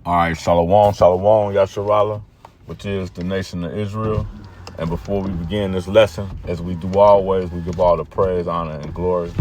All right, Shalom, Shalom, Yasharala, which is the nation of Israel. And before we begin this lesson, as we do always, we give all the praise, honor, and glory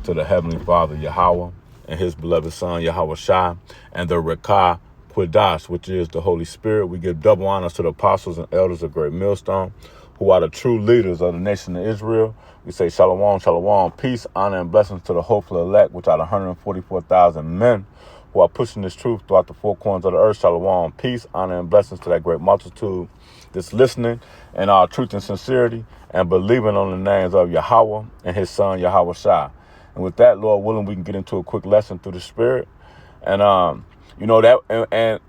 to the Heavenly Father, Yahweh, and his beloved Son, Yahweh Shai, and the Rekah Quidash, which is the Holy Spirit. We give double honors to the apostles and elders of Great Millstone, who are the true leaders of the nation of Israel. We say Shalom, Shalom, peace, honor, and blessings to the hopeful elect, which are the 144,000 men who are pushing this truth throughout the four corners of the earth. Shalom, peace, honor, and blessings to that great multitude that's listening in our truth and sincerity and believing on the names of Yahweh and his son, Yahweh Shai. And with that, Lord willing, we can get into a quick lesson through the Spirit. And, and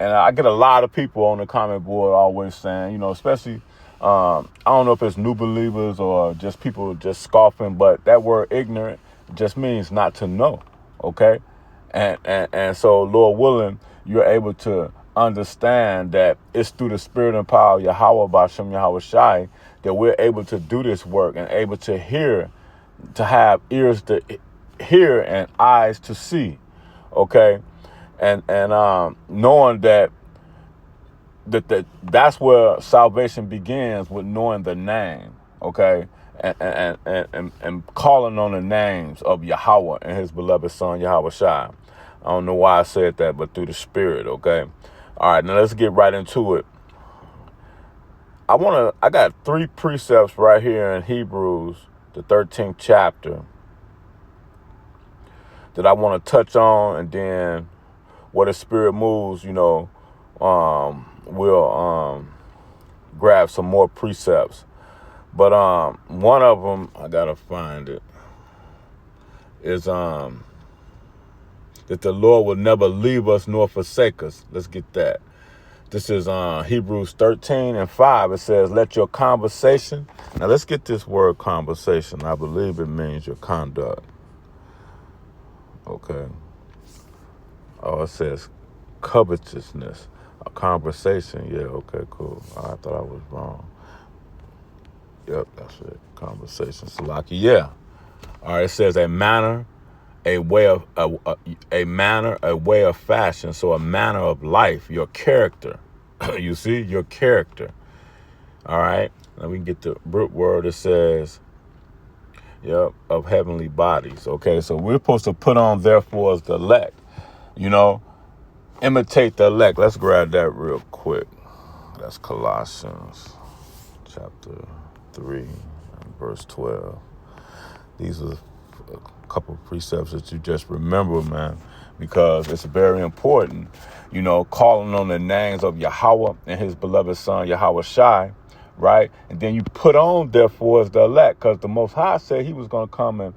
I get a lot of people on the comment board always saying, especially, I don't know if it's new believers or just people just scoffing, but that word ignorant just means not to know, okay? And so, Lord willing, you're able to understand that it's through the spirit and power of Yahweh Bashem Yahweh Shai that we're able to do this work and able to hear, to have ears to hear and eyes to see, okay? And knowing that's where salvation begins, with knowing the name, okay? And calling on the names of Yahweh and his beloved son, Yahweh Shai. I don't know why I said that, but through the Spirit, okay? All right, now let's get right into it. I got 3 precepts right here in Hebrews, the 13th chapter, that I want to touch on, and then where the Spirit moves, we'll grab some more precepts. But one of them, I gotta find it, is that the Lord will never leave us nor forsake us. Let's get that. This is Hebrews 13:5. It says, let your conversation. Now let's get this word conversation. I believe it means your conduct. Okay. Oh, it says covetousness. A conversation. Yeah, okay, cool. I thought I was wrong. Yep, that's it. Conversation. Salaki. Yeah. All right, it says a manner, a way of a way of fashion. So a manner of life, your character. You see, your character. All right. Now we can get the root word. It says, of heavenly bodies. Okay, so we're supposed to put on, therefore, as the elect. Imitate the elect. Let's grab that real quick. That's Colossians chapter 3 and verse 12. These are a couple of precepts that you just remember, man, because it's very important, calling on the names of Yahweh and his beloved son, Yahweh Shai, right? And then you put on, therefore, as the elect, because the Most High said he was going to come and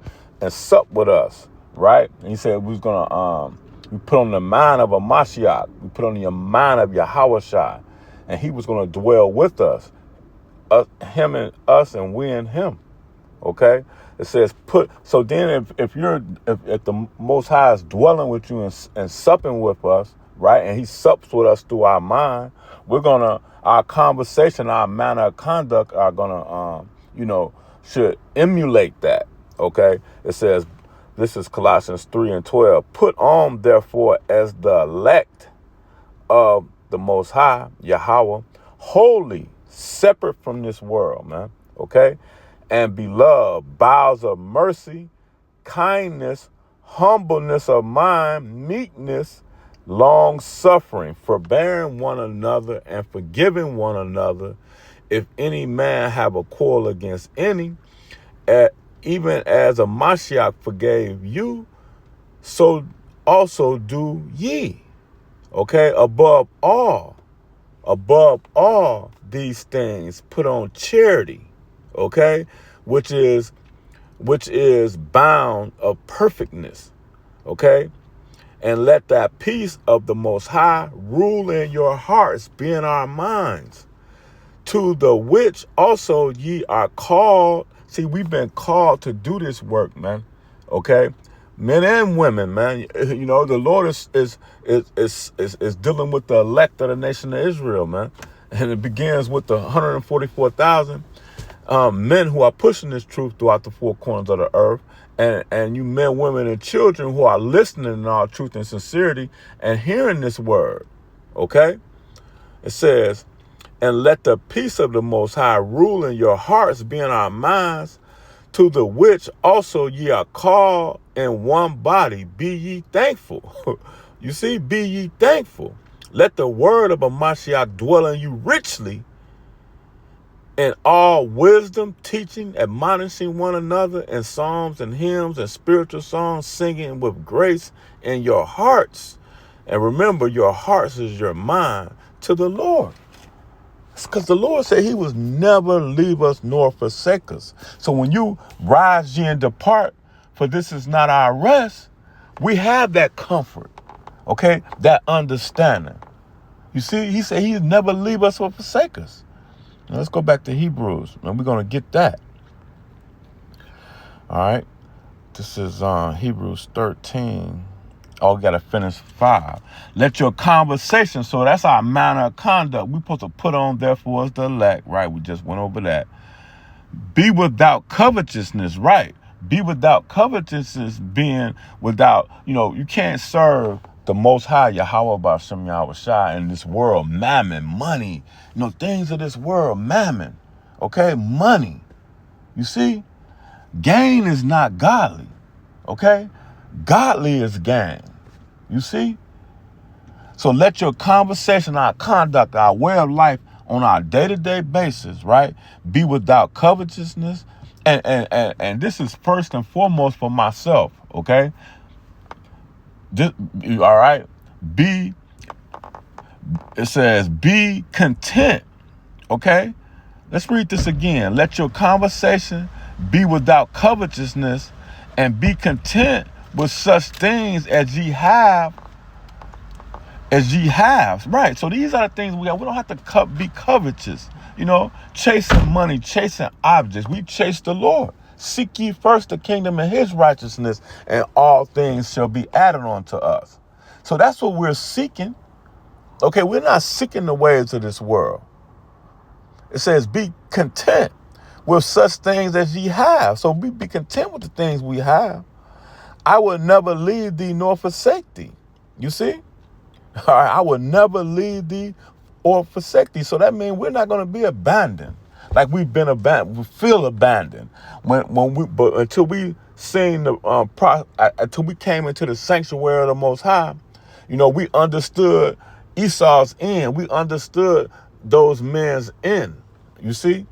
sup with us, right? And he said we was going to, we put on the mind of a Mashiach, we put on the mind of Yahweh Shai, and he was going to dwell with us, him and us, and we and him, okay? It says so then if the Most High is dwelling with you and supping with us, right, and he sups with us through our mind, our conversation, our manner of conduct are gonna, should emulate that, okay? It says, this is Colossians 3:12, put on, therefore, as the elect of the Most High, Yahweh, holy, separate from this world, man, okay? And beloved, bowels of mercy, kindness, humbleness of mind, meekness, long suffering, forbearing one another and forgiving one another. If any man have a quarrel against any, even as a Mashiach forgave you, so also do ye. Okay, above all these things, put on charity. Okay, which is bound of perfectness. Okay, and let that peace of the Most High rule in your hearts, be in our minds, to the which also ye are called. See, we've been called to do this work, man. Okay, men and women, man. The Lord is dealing with the elect of the nation of Israel, man, and it begins with the 144,000. Men who are pushing this truth throughout the four corners of the earth, and you men, women, and children who are listening in all truth and sincerity and hearing this word, Okay? It says, and let the peace of the Most High rule in your hearts, be in our minds, to the which also ye are called in one body. Be ye thankful. You see, be ye thankful. Let the word of Mashiach dwell in you richly in all wisdom, teaching, admonishing one another in psalms and hymns and spiritual songs, singing with grace in your hearts. And remember, your hearts is your mind to the Lord. Because the Lord said he was never leave us nor forsake us. So when you rise ye and depart, for this is not our rest, we have that comfort, okay, that understanding. You see, he said he'd never leave us or forsake us. Now let's go back to Hebrews, and we're going to get that. All right. This is Hebrews 13. Oh, we got to finish 5. Let your conversation, so that's our manner of conduct. We're supposed to put on, therefore, as the elect, right? We just went over that. Be without covetousness, right? Be without covetousness, being without, you can't serve the Most High, Yahweh B'Shem Yahweh Shai, in this world, mammon, money, things of this world, mammon, okay? Money. You see? Gain is not godly, okay? Godly is gain. You see? So let your conversation, our conduct, our way of life on our day-to-day basis, right, be without covetousness. And this is first and foremost for myself, okay? All right? It says, be content, okay? Let's read this again. Let your conversation be without covetousness, and be content with such things as ye have. Right? So these are the things we have. We don't have to be covetous, chasing money, chasing objects. We chase the Lord. Seek ye first the kingdom and his righteousness, and all things shall be added on to us. So that's what we're seeking. Okay, we're not seeking the ways of this world. It says, be content with such things as ye have. So we be content with the things we have. I will never leave thee nor forsake thee. You see? All right, I will never leave thee or forsake thee. So that means we're not going to be abandoned. Like we've been abandoned. We feel abandoned. But until we seen until we came into the sanctuary of the Most High, we understood Esau's end. We understood those men's end. You see?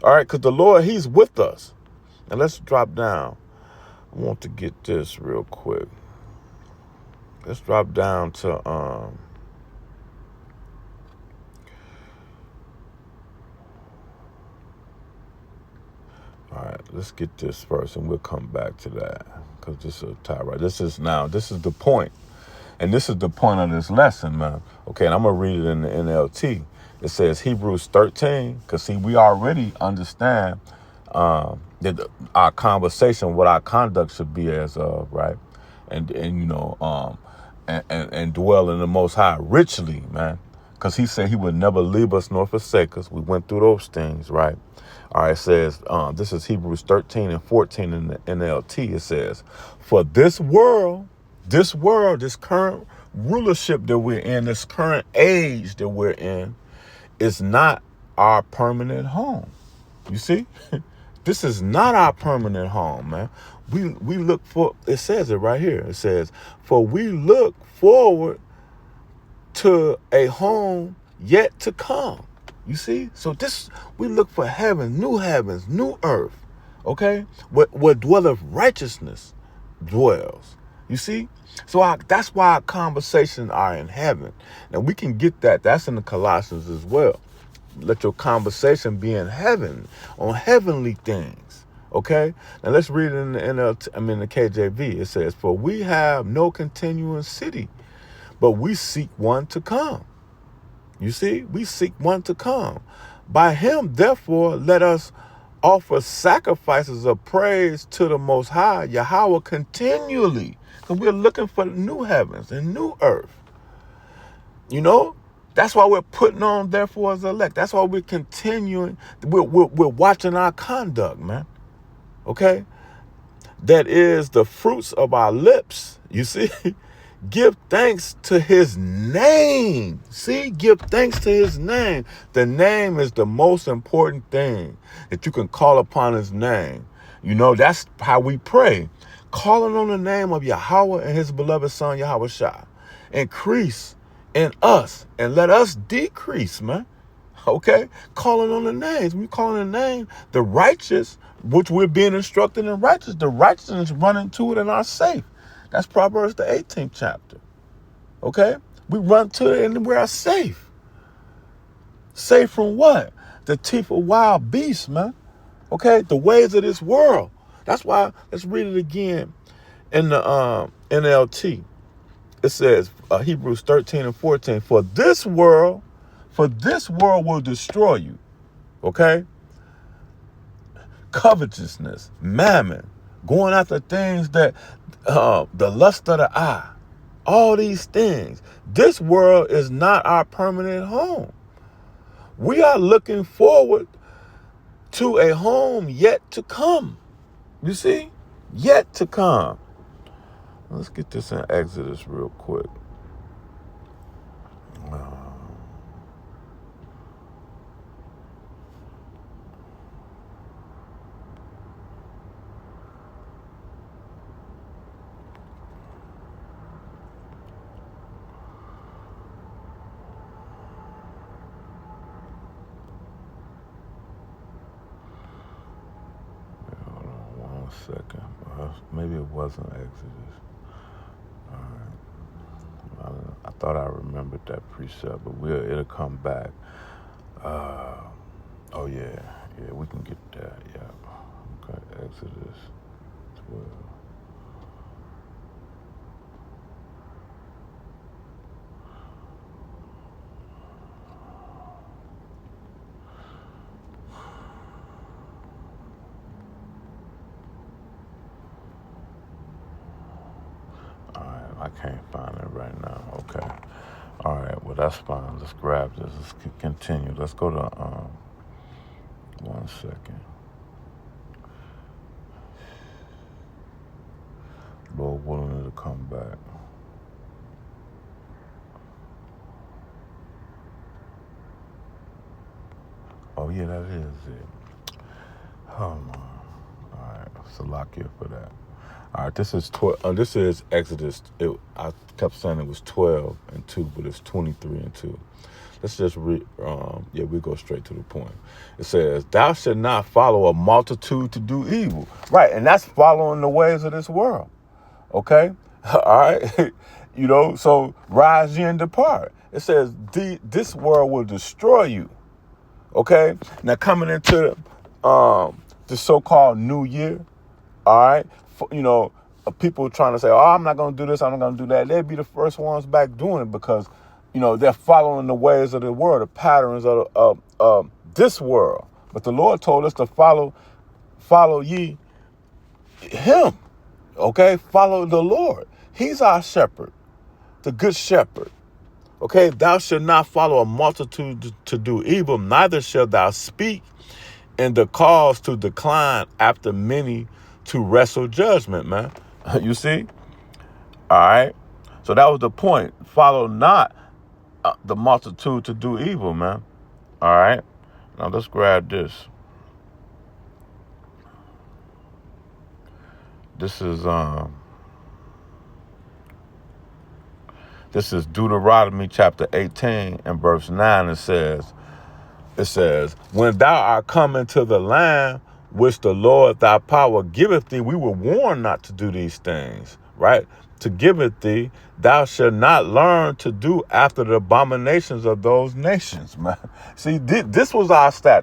All right, because the Lord, he's with us. And let's drop down. I want to get this real quick. Let's drop down to all right, let's get this first and we'll come back to that, because this is a tie, right? This is the point. And this is the point of this lesson, man. Okay, and I'm going to read it in the NLT. It says Hebrews 13, because see, we already understand that our conversation, what our conduct should be as of, right? And dwell in the Most High richly, man. Because he said he would never leave us nor forsake us. We went through those things, right? All right, it says, this is Hebrews 13 and 14 in the NLT. It says, for this world, this current rulership that we're in, this current age that we're in, is not our permanent home. You see? This is not our permanent home, man. We look for, it says it right here. It says, for we look forward to a home yet to come. You see? So we look for heavens, new earth, okay? Where dwelleth righteousness dwells. You see? So that's why our conversations are in heaven. And we can get that. That's in the Colossians as well. Let your conversation be in heaven, on heavenly things. Okay? Now let's read it in the KJV. It says, for we have no continuing city, but we seek one to come. You see? We seek one to come. By him, therefore, let us offer sacrifices of praise to the Most High, Yahweh, continually. Because we're looking for new heavens and new earth. That's why we're putting on, therefore, as elect. That's why we're continuing. We're watching our conduct, man. Okay? That is the fruits of our lips. You see? Give thanks to his name. See, give thanks to his name. The name is the most important thing, that you can call upon his name. You know, that's how we pray. Calling on the name of Yahweh and his beloved son, Yahweh Shah. Increase in us and let us decrease, man. Okay? Calling on the names. We calling the name, the righteous, which we're being instructed in righteous. The righteousness running to it and are safe. That's Proverbs the 18th chapter. Okay? We run to it and we are safe. Safe from what? The teeth of wild beasts, man. Okay? The ways of this world. That's why, let's read it again in the NLT. It says, Hebrews 13 and 14, for this world will destroy you. Okay? Covetousness, mammon, going after things that, the lust of the eye, all these things. This world is not our permanent home. We are looking forward to a home yet to come. You see? Yet to come. Let's get this in Exodus real quick. Second. Maybe it wasn't Exodus. All right. I thought I remembered that precept, but it'll come back. Oh yeah, we can get that. Yeah. Okay, Exodus 12. I can't find it right now. Okay. All right. Well, that's fine. Let's grab this. Let's continue. Let's go to 1 second. Lord willing, it'll come back. Oh yeah, that is it. Oh my. All right. Salakia for that. All right, this is this is Exodus. I kept saying it was 12 and 2, but it's 23 and 2. Let's just we go straight to the point. It says, "Thou shalt not follow a multitude to do evil." Right, and that's following the ways of this world. Okay, all right, So rise ye and depart. It says, "This world will destroy you." Okay, now coming into the so-called New Year. All right. People trying to say, oh, I'm not going to do this, I'm not going to do that. They'd be the first ones back doing it because, they're following the ways of the world, the patterns of this world. But the Lord told us to follow ye him. Okay. Follow the Lord. He's our shepherd, the good shepherd. Okay. Thou shalt not follow a multitude to do evil, neither shalt thou speak in the cause to decline after many to wrestle judgment, man. You see? All right. So that was the point. Follow not the multitude to do evil, man. All right. Now let's grab this. This is Deuteronomy chapter 18 and verse 9. It says, when thou art come into the land which the Lord thy power giveth thee, we were warned not to do these things, right? To give it thee, thou shalt not learn to do after the abominations of those nations, man. See, this was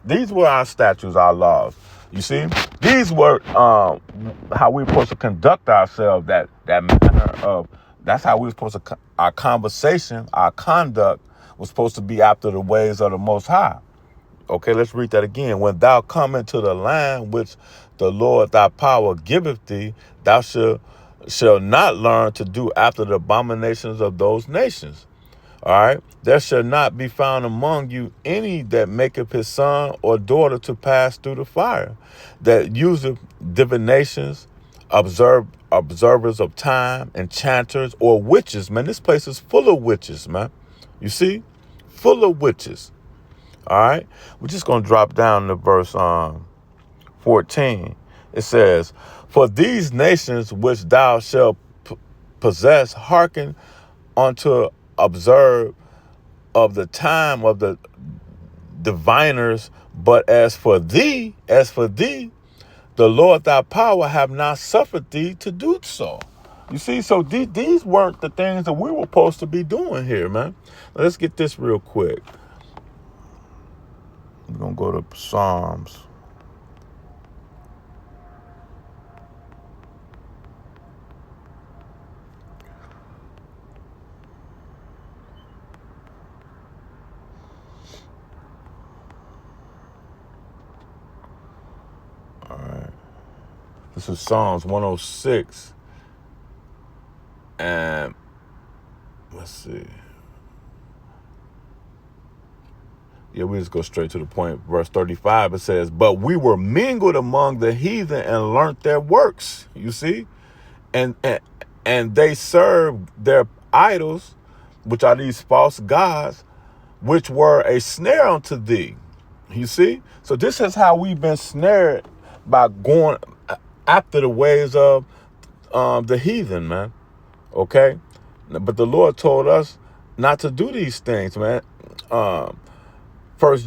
these were our statutes, our laws. You see, these were how we were supposed to conduct ourselves. That manner of, that's how we were supposed to, our conversation, our conduct was supposed to be after the ways of the Most High. Okay, let's read that again. When thou come into the land which the Lord thy power giveth thee, thou shall not learn to do after the abominations of those nations. All right. There shall not be found among you any that maketh his son or daughter to pass through the fire, that useth divinations, observers of time, enchanters, or witches. Man, this place is full of witches, man. You see? Full of witches. All right? We're just going to drop down to verse 14. It says, for these nations which thou shalt possess, hearken unto observe of the time of the diviners. But as for thee, the Lord thy power have not suffered thee to do so. You see, so these weren't the things that we were supposed to be doing here, man. Let's get this real quick. We're going to go to Psalms. All right. This is Psalms 106. And let's see. Yeah, we just go straight to the point. Verse 35, it says, but we were mingled among the heathen and learnt their works. You see? And they served their idols, which are these false gods, which were a snare unto thee. You see? So this is how we've been snared by going after the ways of the heathen, man. Okay? But the Lord told us not to do these things, man. 1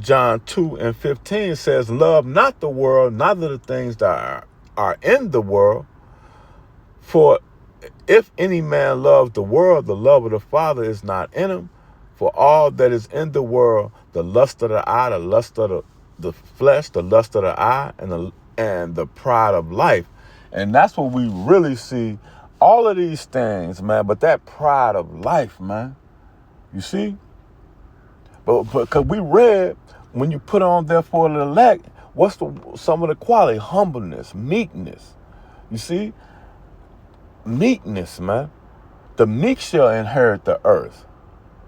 John 2:15 says, love not the world, neither the things that are in the world. For if any man loves the world, the love of the Father is not in him. For all that is in the world, the lust of the eye, the lust of the flesh, the lust of the eye, and the pride of life. And that's what we really see. All of these things, man, but that pride of life, man. You see? But because we read, when you put on therefore the elect, what's some of the quality? Humbleness, meekness. You see? Meekness, man. The meek shall inherit the earth.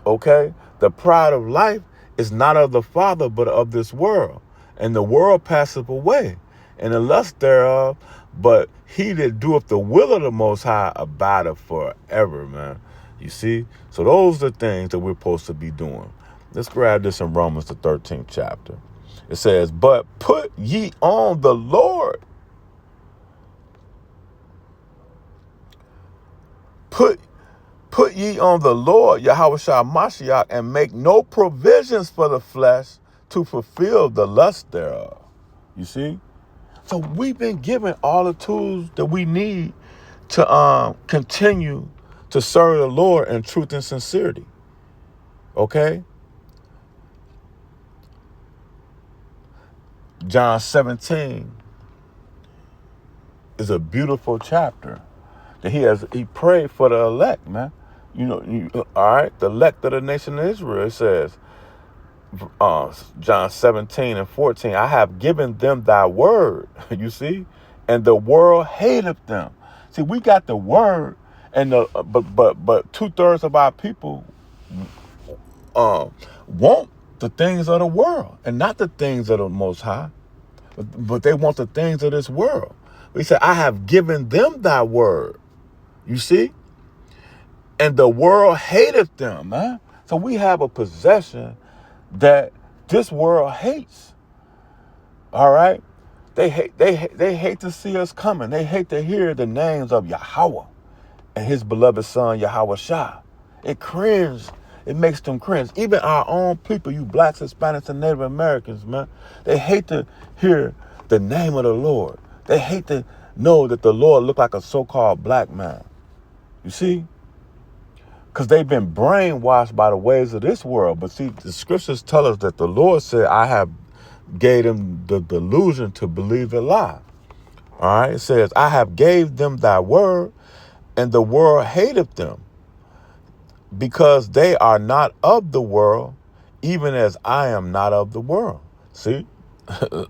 Okay? The pride of life is not of the Father, but of this world. And the world passeth away, and the lust thereof, but he that doeth the will of the Most High abideth forever, man. You see? So those are the things that we're supposed to be doing. Let's grab this in Romans, the 13th chapter. It says, but put ye on the Lord. Put ye on the Lord, Yahushua Mashiach, and make no provisions for the flesh to fulfill the lust thereof. You see? So we've been given all the tools that we need to continue to serve the Lord in truth and sincerity. Okay? John 17 is a beautiful chapter that he prayed for the elect, man. All right, the elect of the nation of Israel. It says, John 17:14, I have given them thy word, you see, and the world hateth them. See, we got the word, and but 2/3 of our people want the things of the world and not the things of the Most High, but they want the things of this world. He said, I have given them thy word, you see, and the world hateth them, man. So we have a possession that this world hates. All right? They hate to see us coming. They hate to hear the names of Yahweh and his beloved son, Yahweh Shah. It cringe. It makes them cringe. Even our own people, you blacks, Hispanics, and Native Americans, man, they hate to hear the name of the Lord. They hate to know that the Lord look like a so-called black man. You see? Because they've been brainwashed by the ways of this world. But see, the scriptures tell us that the Lord said, I have gave them the delusion to believe the lie. All right? It says, I have gave them thy word, and the world hateth them, because they are not of the world, even as I am not of the world. See?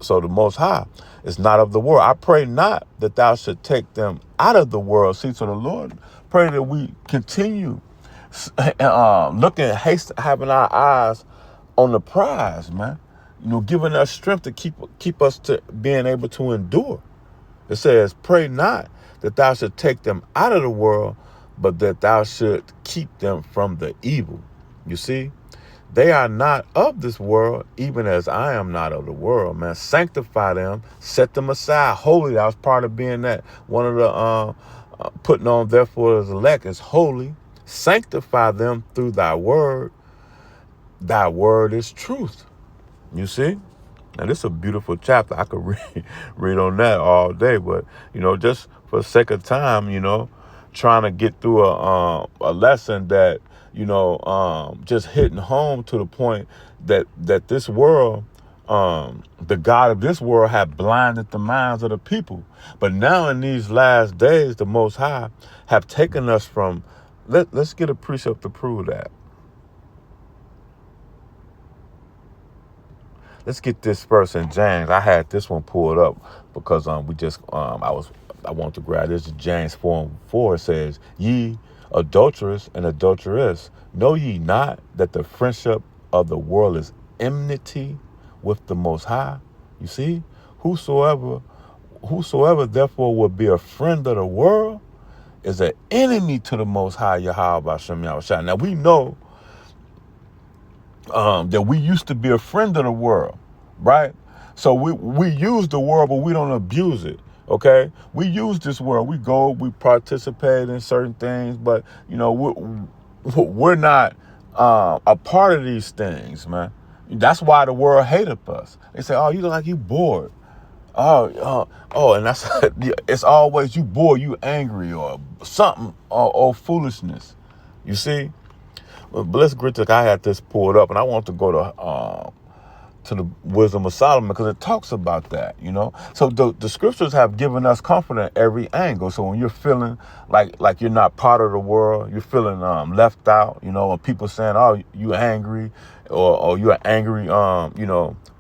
So the Most High is not of the world. I pray not that thou should take them out of the world. See, so the Lord pray that we continue looking, having our eyes on the prize, man. Giving us strength to keep us to being able to endure. It says, pray not that thou should take them out of the world, but that thou should keep them from the evil. You see? They are not of this world, even as I am not of the world, man. Sanctify them, set them aside. Holy, that was part of being that. One of the putting on, therefore, as elect is holy. Sanctify them through thy word. Thy word is truth. You see? Now, this is a beautiful chapter. I could read on that all day, but, just for the sake of time, trying to get through a lesson that, just hitting home to the point that this world, the God of this world had blinded the minds of the people. But now in these last days, the Most High have taken us from, let's get a precept to prove that. Let's get this verse in James. I had this one pulled up because I wanted to grab this. James 4:4 says, "Ye adulterers and adulteress, know ye not that the friendship of the world is enmity with the Most High?" You see, whosoever therefore would be a friend of the world is an enemy to the Most High, Yahweh Hashem Yahushua. Now we know that we used to be a friend of the world, right? So we use the world, but we don't abuse it. Okay, we use this world. We go, we participate in certain things, but we're not a part of these things, man. That's why the world hated us. They say, "Oh, you look like you bored." Oh, and that's it's always you bored, you angry, or something, or foolishness. You see. But let's get to, I had this pulled up, and I want to go to the Wisdom of Solomon because it talks about that, So the scriptures have given us comfort at every angle. So when you're feeling like you're not part of the world, you're feeling left out, and people saying, "Oh, you angry," or you're an angry,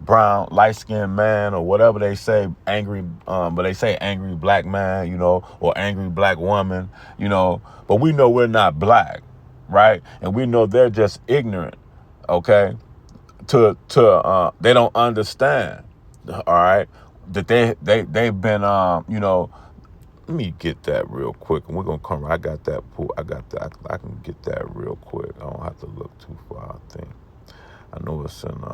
brown, light-skinned man, or whatever they say, angry, but they say angry black man, or angry black woman, But we know we're not black. Right, and we know they're just ignorant. Okay, they don't understand. All right, that they've been Let me get that real quick, and we're gonna come. I got that. I can get that real quick. I don't have to look too far. I think I know it's in.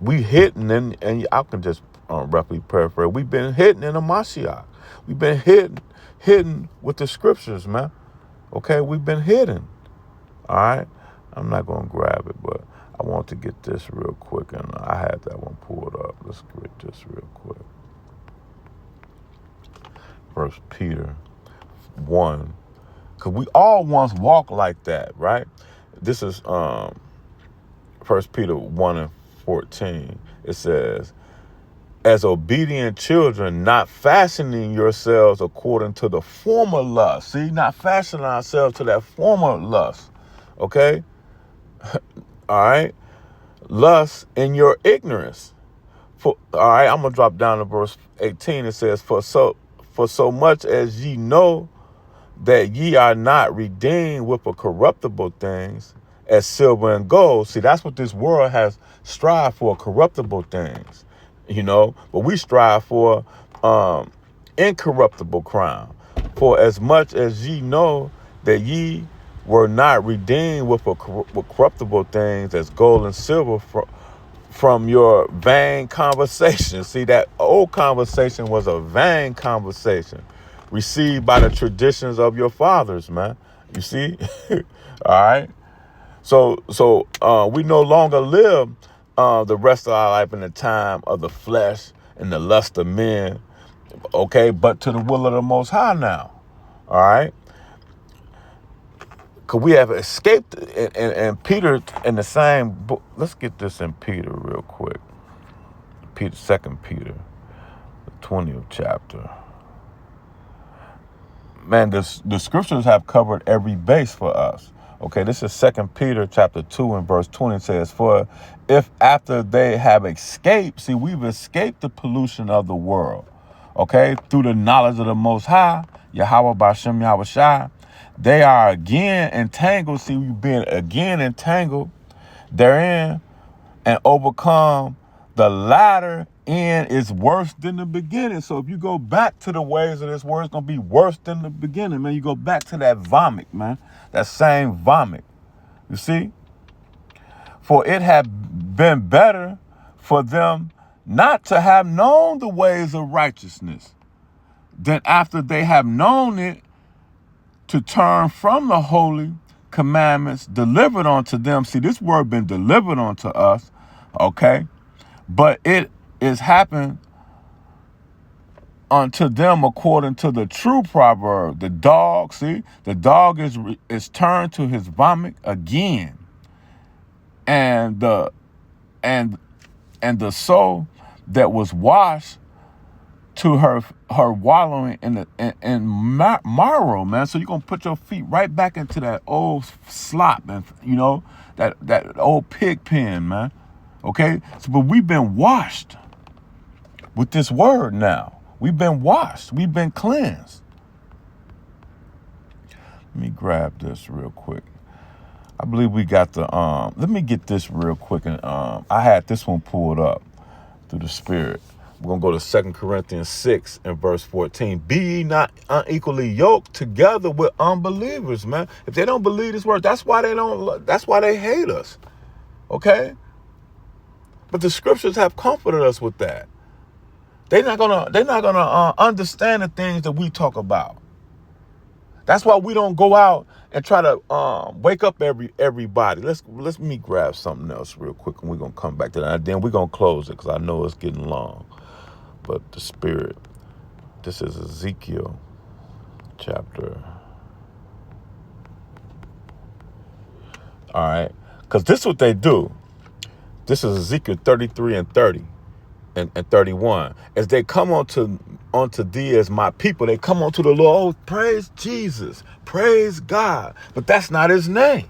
We hitting and I can just roughly paraphrase. We've been hitting in the Mashiach. We've been hitting with the scriptures, man. Okay, we've been hidden. All right, I'm not gonna grab it, but I want to get this real quick, and I had that one pulled up. Let's get this real quick. 1 Peter 1, because we all once walked like that, right? This is 1 Peter 1:14. It says, "As obedient children, not fashioning yourselves according to the former lust." See, not fashioning ourselves to that former lust. Okay? All right? Lust in your ignorance. All right, I'm going to drop down to verse 18. It says, For so much as ye know that ye are not redeemed with a corruptible things as silver and gold. See, that's what this world has strived for, corruptible things. But we strive for incorruptible crown. For as much as ye know that ye were not redeemed with corruptible things as gold and silver from your vain conversation. See, that old conversation was a vain conversation received by the traditions of your fathers, man. You see? All right. So we no longer live the rest of our life in the time of the flesh and the lust of men, okay, but to the will of the Most High now, all right? Because we have escaped, and Peter in the same book, let's get this in Peter real quick. 2 Peter, the 20th chapter. Man, the scriptures have covered every base for us. Okay, this is 2 Peter chapter 2 and verse 20. It says, "For if after they have escaped," see, we've escaped the pollution of the world, okay, through the knowledge of the Most High, Yahweh B'Shem Yahushua, they are again entangled. See, we've been again entangled therein and overcome the latter end is worse than the beginning. So if you go back to the ways of this world, it's going to be worse than the beginning, man. You go back to that vomit, man. That same vomit. You see? For it had been better for them not to have known the ways of righteousness than after they have known it to turn from the holy commandments delivered unto them. See, this word been delivered unto us, okay? But it is happened unto them according to the true proverb. The dog, see, the dog is turned to his vomit again, and the soul that was washed to her wallowing in marrow, man. So you're gonna put your feet right back into that old slop, and that old pig pen, man. Okay, so but we've been washed with this word now. We've been washed. We've been cleansed. Let me grab this real quick. I believe we got the let me get this real quick, and I had this one pulled up through the Spirit. We're going to go to 2 Corinthians 6 and verse 14. Be ye not unequally yoked together with unbelievers, man. If they don't believe this word, that's why they hate us. Okay? But the scriptures have comforted us with that. They're not gonna understand the things that we talk about. That's why we don't go out and try to wake up everybody. Let me grab something else real quick, and we're gonna come back to that. And then we're gonna close it because I know it's getting long. But the Spirit, this is Ezekiel chapter. All right, because this is what they do. This is Ezekiel 33 and 30 and 31. As they come onto thee as my people, they come onto the Lord. Oh, praise Jesus, praise God. But that's not his name.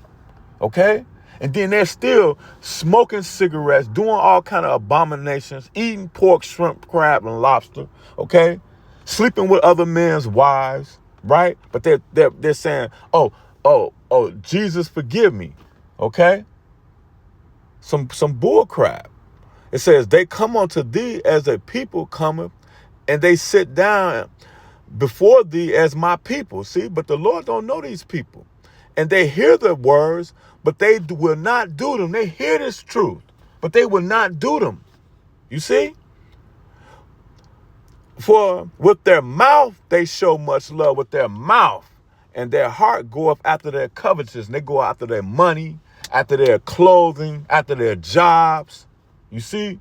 Okay? And then they're still smoking cigarettes, doing all kind of abominations, eating pork, shrimp, crab, and lobster. Okay? Sleeping with other men's wives, right? But they're saying, oh, Jesus, forgive me. Okay? Some bull crap. It says, they come unto thee as a people cometh, and they sit down before thee as my people. See, but the Lord don't know these people. And they hear the words, but they will not do them. They hear this truth, but they will not do them. You see? For with their mouth they show much love with their mouth, and their heart goeth after their covetousness. They go after their money, after their clothing, after their jobs. You see?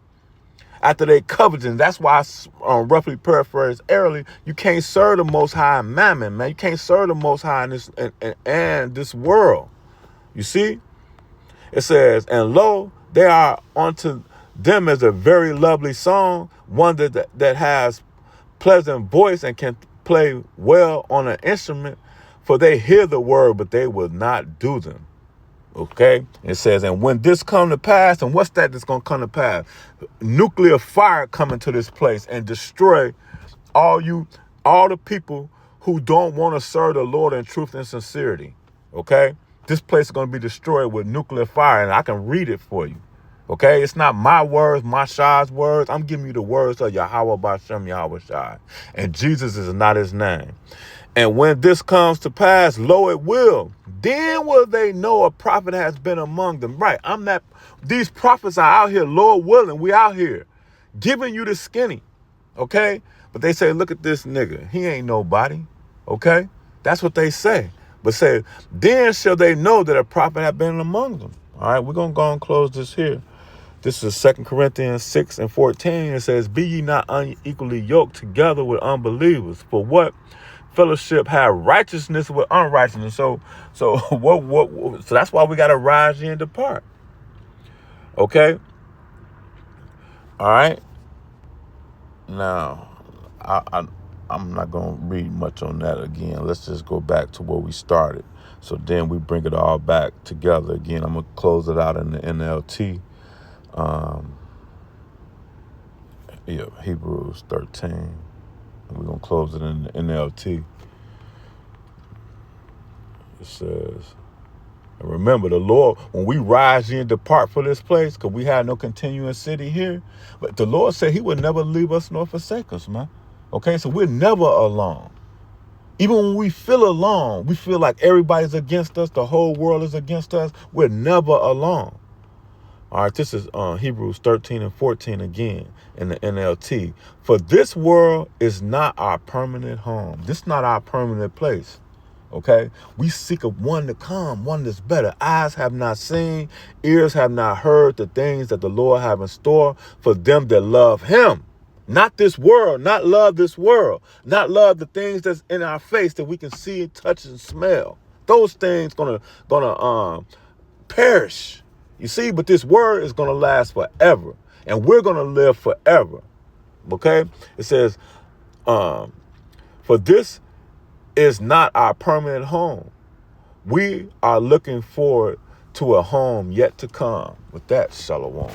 After they coveting. That's why I roughly paraphrase early. You can't serve the Most High in mammon, man. You can't serve the Most High in this world. You see? It says, and lo, they are unto them as a very lovely song, one that has pleasant voice and can play well on an instrument, for they hear the word, but they will not do them. Okay, it says, and when this come to pass, and what's that's going to come to pass? Nuclear fire coming to this place and destroy all the people who don't want to serve the Lord in truth and sincerity. Okay, this place is going to be destroyed with nuclear fire, and I can read it for you. Okay, it's not my words, my Shah's words. I'm giving you the words of Yahweh Bashem Yahweh Shai, and Jesus is not his name. And when this comes to pass, lo, it will. Then will they know a prophet has been among them. Right. These prophets are out here, Lord willing. We out here giving you the skinny. Okay. But they say, look at this nigga. He ain't nobody. Okay. That's what they say. But say, then shall they know that a prophet have been among them. All right. We're going to go and close this here. This is 2 Corinthians 6 and 14. It says, be ye not unequally yoked together with unbelievers. For what fellowship have righteousness with unrighteousness? So that's why we got to rise ye and depart. Okay. All right. Now, I'm not going to read much on that again. Let's just go back to where we started. So then we bring it all back together again. I'm going to close it out in the NLT. Hebrews 13. And we're going to close it in the NLT. It says, And remember, the Lord, when we rise and depart for this place, because we have no continuing city here, but the Lord said he would never leave us nor forsake us, man. Okay, so we're never alone. Even when we feel alone, we feel like everybody's against us, the whole world is against us, we're never alone. All right, this is Hebrews 13 and 14 again in the NLT. For this world is not our permanent home. This is not our permanent place. Okay, we seek of one to come, one that's better. Eyes have not seen, ears have not heard the things that the Lord have in store for them that love him. Not this world, not love this world, not love the things that's in our face that we can see, touch, and smell. Those things gonna perish. You see, but this word is gonna last forever, and we're gonna live forever. Okay, it says, for this is not our permanent home. We are looking forward to a home yet to come. With that, shalom.